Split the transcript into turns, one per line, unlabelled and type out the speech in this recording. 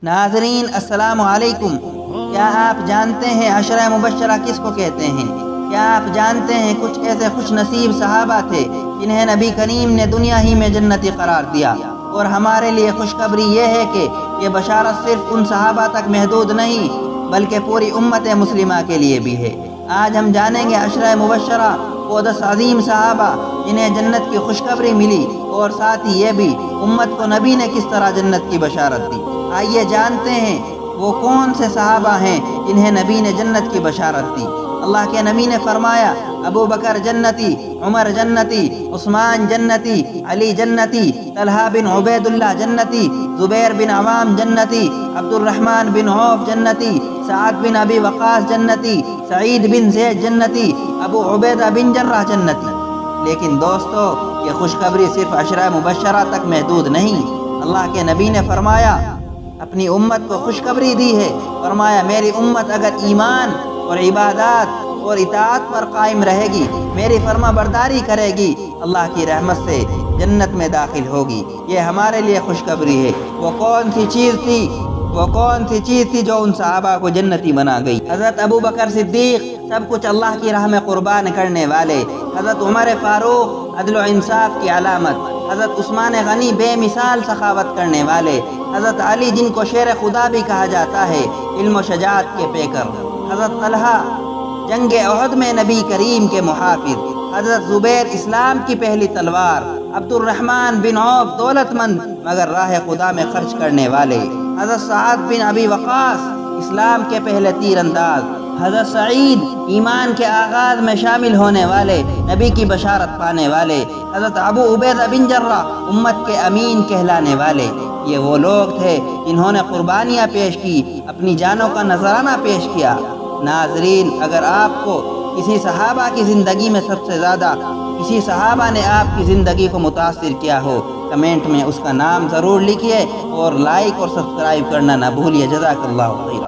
ناظرین السلام علیکم۔ کیا آپ جانتے ہیں عشرہ مبشرہ کس کو کہتے ہیں؟ کیا آپ جانتے ہیں کچھ ایسے خوش نصیب صحابہ تھے جنہیں نبی کریم نے دنیا ہی میں جنتی قرار دیا؟ اور ہمارے لیے خوشخبری یہ ہے کہ یہ بشارت صرف ان صحابہ تک محدود نہیں بلکہ پوری امت مسلمہ کے لیے بھی ہے۔ آج ہم جانیں گے عشرہ مبشرہ وہ 10 عظیم صحابہ جنہیں جنت کی خوشخبری ملی، اور ساتھ ہی یہ بھی امت کو نبی نے کس طرح جنت کی بشارت دی۔ آئیے جانتے ہیں وہ کون سے صحابہ ہیں جنہیں نبی نے جنت کی بشارت دی۔ اللہ کے نبی نے فرمایا ابو بکر جنتی، عمر جنتی، عثمان جنتی، علی جنتی، طلحہ بن عبید اللہ جنتی، زبیر بن عوام جنتی، عبد الرحمن بن عوف جنتی، سعد بن ابی وقاص جنتی، سعید بن زید جنتی، ابو عبیدہ بن جراح جنتی۔ لیکن دوستو، یہ خوشخبری صرف عشرہ مبشرہ تک محدود نہیں۔ اللہ کے نبی نے فرمایا، اپنی امت کو خوشخبری دی ہے، فرمایا میری امت اگر ایمان اور عبادات اور اطاعت پر قائم رہے گی، میری فرما برداری کرے گی، اللہ کی رحمت سے جنت میں داخل ہوگی۔ یہ ہمارے لیے خوشخبری ہے۔ وہ کون سی چیز تھی جو ان صحابہ کو جنتی بنا گئی؟ حضرت ابو بکر صدیق سب کچھ اللہ کی راہ میں قربان کرنے والے، حضرت عمر فاروق عدل و انصاف کی علامت، حضرت عثمان غنی بے مثال سخاوت کرنے والے، حضرت علی جن کو شیر خدا بھی کہا جاتا ہے، علم و شجاعت کے پیکر، حضرت طلحہ جنگ احد میں نبی کریم کے محافظ، حضرت زبیر اسلام کی پہلی تلوار، عبد الرحمن بن عوف دولت مند مگر راہ خدا میں خرچ کرنے والے، حضرت سعد بن ابی وقاص اسلام کے پہلے تیر انداز، حضرت سعید ایمان کے آغاز میں شامل ہونے والے، نبی کی بشارت پانے والے، حضرت ابو عبیدہ بن جراح امت کے امین کہلانے والے۔ یہ وہ لوگ تھے جنہوں نے قربانیاں پیش کی، اپنی جانوں کا نذرانہ پیش کیا۔ ناظرین، اگر آپ کو کسی صحابہ کی زندگی میں سب سے زیادہ کسی صحابہ نے آپ کی زندگی کو متاثر کیا ہو، کمنٹ میں اس کا نام ضرور لکھیے، اور لائک اور سبسکرائب کرنا نہ بھولیے۔ جزاک اللہ خیر۔